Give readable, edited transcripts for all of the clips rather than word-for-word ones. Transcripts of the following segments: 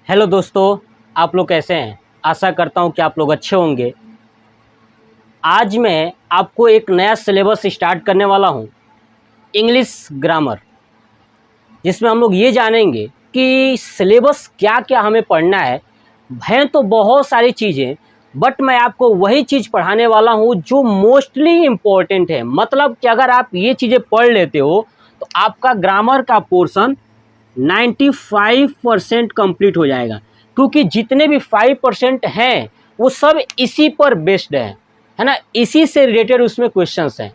Hello दोस्तों, आप लोग कैसे हैं। आशा करता हूं कि आप लोग अच्छे होंगे। आज मैं आपको एक नया सिलेबस स्टार्ट करने वाला हूं, इंग्लिश ग्रामर, जिसमें हम लोग ये जानेंगे कि सिलेबस क्या क्या हमें पढ़ना है। हैं तो बहुत सारी चीज़ें, बट मैं आपको वही चीज़ पढ़ाने वाला हूं जो मोस्टली इम्पोर्टेंट है। मतलब कि अगर आप ये चीज़ें पढ़ लेते हो तो आपका ग्रामर का पोर्शन 95% कंप्लीट हो जाएगा, क्योंकि जितने भी 5% हैं वो सब इसी पर बेस्ड है ना, इसी से रिलेटेड उसमें क्वेश्चंस हैं।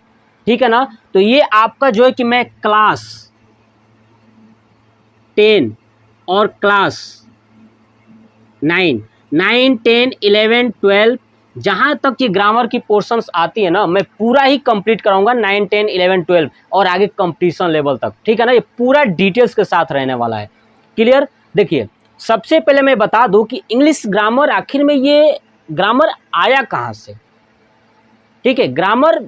ठीक है ना। तो ये आपका जो है कि मैं क्लास 10 और क्लास 9, 10, 11, 12 जहाँ तक कि ग्रामर की पोर्शंस आती है ना, मैं पूरा ही कंप्लीट कराऊंगा 9, 10, 11, 12 और आगे कंपटीशन लेवल तक। ठीक है ना। ये पूरा डिटेल्स के साथ रहने वाला है। क्लियर। देखिए, सबसे पहले मैं बता दूं कि इंग्लिश ग्रामर आखिर में ये ग्रामर आया कहाँ से। ठीक है, ग्रामर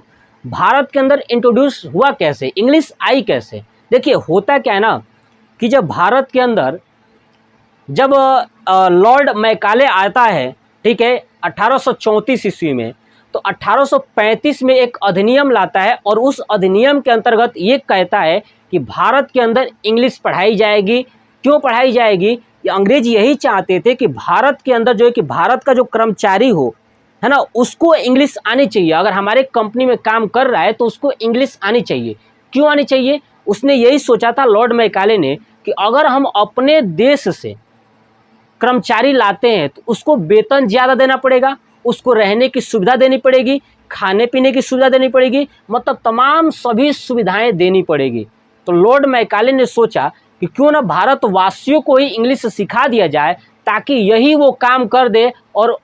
भारत के अंदर इंट्रोड्यूस हुआ कैसे, इंग्लिश आई कैसे। देखिए, होता क्या है ना कि जब भारत के अंदर जब लॉर्ड मैकाले आता है, ठीक है, 1834 ईस्वी में, तो 1835 में एक अधिनियम लाता है और उस अधिनियम के अंतर्गत ये कहता है कि भारत के अंदर इंग्लिश पढ़ाई जाएगी। क्यों पढ़ाई जाएगी? अंग्रेज यही चाहते थे कि भारत के अंदर जो है कि भारत का जो कर्मचारी हो, है ना, उसको इंग्लिश आनी चाहिए। अगर हमारे कंपनी में काम कर रहा है तो उसको इंग्लिश आनी चाहिए। क्यों आनी चाहिए? उसने यही सोचा था, लॉर्ड मैकाले ने, कि अगर हम अपने देश से कर्मचारी लाते हैं तो उसको वेतन ज़्यादा देना पड़ेगा, उसको रहने की सुविधा देनी पड़ेगी, खाने पीने की सुविधा देनी पड़ेगी, मतलब तमाम सभी सुविधाएं देनी पड़ेगी। तो लॉर्ड मैकाले ने सोचा कि क्यों ना भारतवासियों को ही इंग्लिश सिखा दिया जाए, ताकि यही वो काम कर दे और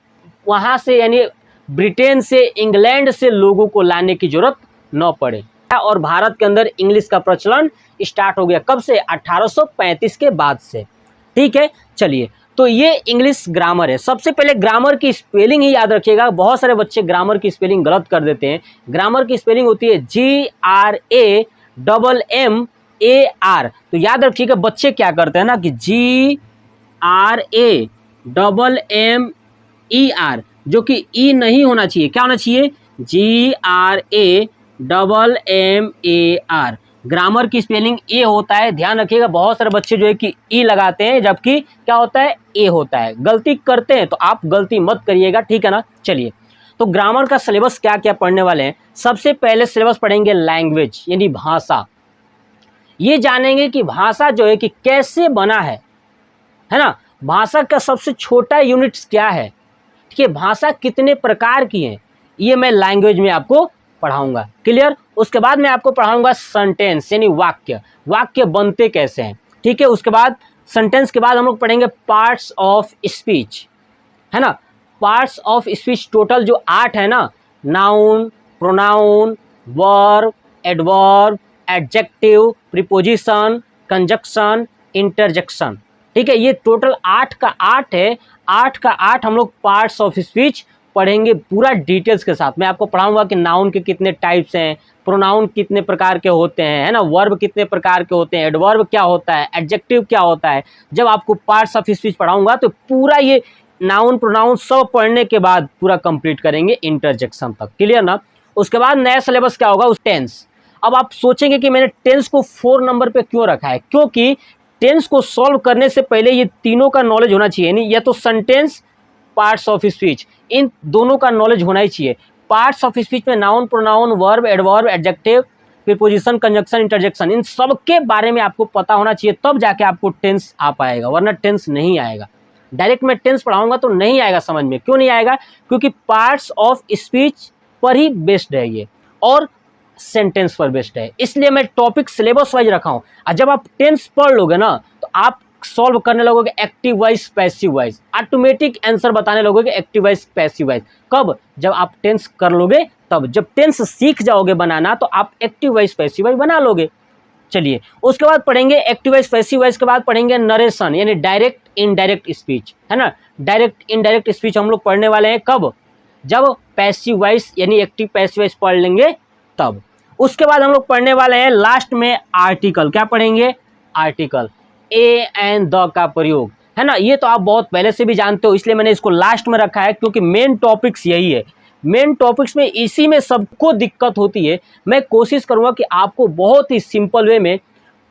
वहाँ से यानी ब्रिटेन से, इंग्लैंड से लोगों को लाने की जरूरत न पड़े। और भारत के अंदर इंग्लिश का प्रचलन स्टार्ट हो गया। कब से? 1835 के बाद से। ठीक है, चलिए। तो ये इंग्लिश ग्रामर है। सबसे पहले ग्रामर की स्पेलिंग ही याद रखिएगा। बहुत सारे बच्चे ग्रामर की स्पेलिंग गलत कर देते हैं। ग्रामर की स्पेलिंग होती है GRAMMAR। तो याद रखिएगा, बच्चे क्या करते हैं ना कि GRAMMER, जो कि ई नहीं होना चाहिए। क्या होना चाहिए? GRAMMAR। ग्रामर की स्पेलिंग ए होता है। ध्यान रखिएगा, बहुत सारे बच्चे जो है कि ई लगाते हैं, जबकि क्या होता है? ए होता है। गलती करते हैं तो आप गलती मत करिएगा। ठीक है ना। चलिए, तो ग्रामर का सिलेबस क्या क्या पढ़ने वाले हैं। सबसे पहले सिलेबस पढ़ेंगे लैंग्वेज, यानी भाषा। ये जानेंगे कि भाषा जो है कि कैसे बना है ना। भाषा का सबसे छोटा यूनिट्स क्या है, ठीक है, भाषा कितने प्रकार की है, ये मैं लैंग्वेज में आपको पढ़ाऊंगा। क्लियर। उसके बाद मैं आपको पढ़ाऊंगा सेंटेंस, यानी वाक्य, वाक्य बनते कैसे हैं। ठीक है। उसके बाद सेंटेंस के बाद हम लोग पढ़ेंगे पार्ट्स ऑफ स्पीच, है ना। पार्ट्स ऑफ स्पीच टोटल जो 8 है ना, noun, pronoun, verb, adverb, adjective, preposition, conjunction, interjection. ठीक है, ये टोटल 8 का 8 है। 8 का 8 हम लोग पार्ट्स ऑफ स्पीच पढ़ेंगे पूरा डिटेल्स के साथ। मैं आपको पढ़ाऊंगा कि नाउन के कितने टाइप्स हैं, प्रोनाउन कितने प्रकार के होते हैं, है ना, वर्ब कितने प्रकार के होते हैं, एडवर्ब क्या होता है, एडजेक्टिव क्या होता है। जब आपको पार्ट्स ऑफ स्पीच पढ़ाऊंगा तो पूरा ये नाउन प्रोनाउन सब पढ़ने के बाद पूरा कंप्लीट करेंगे इंटरजेक्शन तक। क्लियर ना। उसके बाद नया सिलेबस क्या होगा? उस टेंस। अब आप सोचेंगे कि मैंने टेंस को 4 नंबर पे क्यों रखा है। क्योंकि टेंस को सॉल्व करने से पहले ये तीनों का नॉलेज होना चाहिए, नहीं या तो सेंटेंस, पार्ट्स ऑफ स्पीच, इन दोनों का नॉलेज होना ही चाहिए। पार्ट्स ऑफ स्पीच में noun, pronoun, verb, adverb, adjective, preposition, conjunction, interjection, इन सब के बारे में आपको पता होना चाहिए, तब जाके आपको टेंस आ पाएगा, वरना टेंस नहीं आएगा। डायरेक्ट मैं टेंस पढ़ाऊंगा तो नहीं आएगा समझ में। क्यों नहीं आएगा? क्योंकि पार्ट्स ऑफ स्पीच पर ही बेस्ड है ये, और सेंटेंस पर बेस्ड है, इसलिए मैं टॉपिक सिलेबस वाइज रखा हूं। और जब आप टेंस पढ़ लोगे ना तो आप सॉल्व करने लगोगे active voice, passive wise, automatic answer बताने लगोगे एक्टिव वाइज, पैसिव वाइज। कब? जब आप टेंस कर लोगे तब। जब टेंस सीख जाओगे बनाना तो आप एक्टिव वाइज, पैसिव वाइज बना लोगे। चलिए, उसके बाद पढ़ेंगे एक्टिव वाइज, पैसिव वाइज के बाद पढ़ेंगे नरेशन, यानी डायरेक्ट इनडायरेक्ट स्पीच, है ना। डायरेक्ट इनडायरेक्ट स्पीच हम लोग पढ़ने वाले हैं कब? जब पैसिव वाइज यानी एक्टिव पैसिव वाइज पढ़ लेंगे तब। उसके बाद हम लोग पढ़ने वाले हैं लास्ट में आर्टिकल। क्या पढ़ेंगे? आर्टिकल, ए एंड द का प्रयोग, है ना। ये तो आप बहुत पहले से भी जानते हो, इसलिए मैंने इसको लास्ट में रखा है, क्योंकि मेन टॉपिक्स यही है। मेन टॉपिक्स में इसी में सबको दिक्कत होती है। मैं कोशिश करूंगा कि आपको बहुत ही सिंपल वे में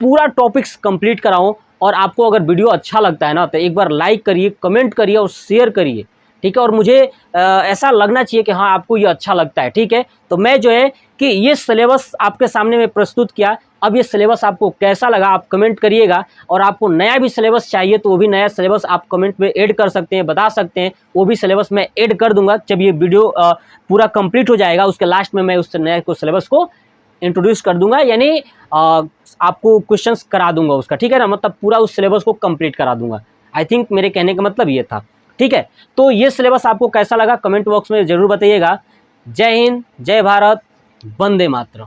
पूरा टॉपिक्स कंप्लीट कराऊं। और आपको अगर वीडियो अच्छा लगता है ना, तो एक बार लाइक करिए, कमेंट करिए और शेयर करिए, ठीक है। और मुझे ऐसा लगना चाहिए कि हाँ आपको ये अच्छा लगता है, ठीक है। तो मैं जो है कि ये सिलेबस आपके सामने में प्रस्तुत किया। अब ये सिलेबस आपको कैसा लगा आप कमेंट करिएगा। और आपको नया भी सिलेबस चाहिए तो वो भी नया सिलेबस आप कमेंट में ऐड कर सकते हैं, बता सकते हैं। वो भी सिलेबस मैं ऐड कर दूंगा जब ये वीडियो पूरा कंप्लीट हो जाएगा। उसके लास्ट में मैं उस नए सिलेबस को इंट्रोड्यूस कर दूंगा, यानी आपको क्वेश्चंस करा दूंगा उसका, ठीक है ना। मतलब पूरा उस सिलेबस को कंप्लीट करा दूंगा। आई थिंक मेरे कहने का मतलब ये था, ठीक है। तो ये सिलेबस आपको कैसा लगा कमेंट बॉक्स में जरूर बताइएगा। जय हिंद, जय भारत, वंदे मातरम।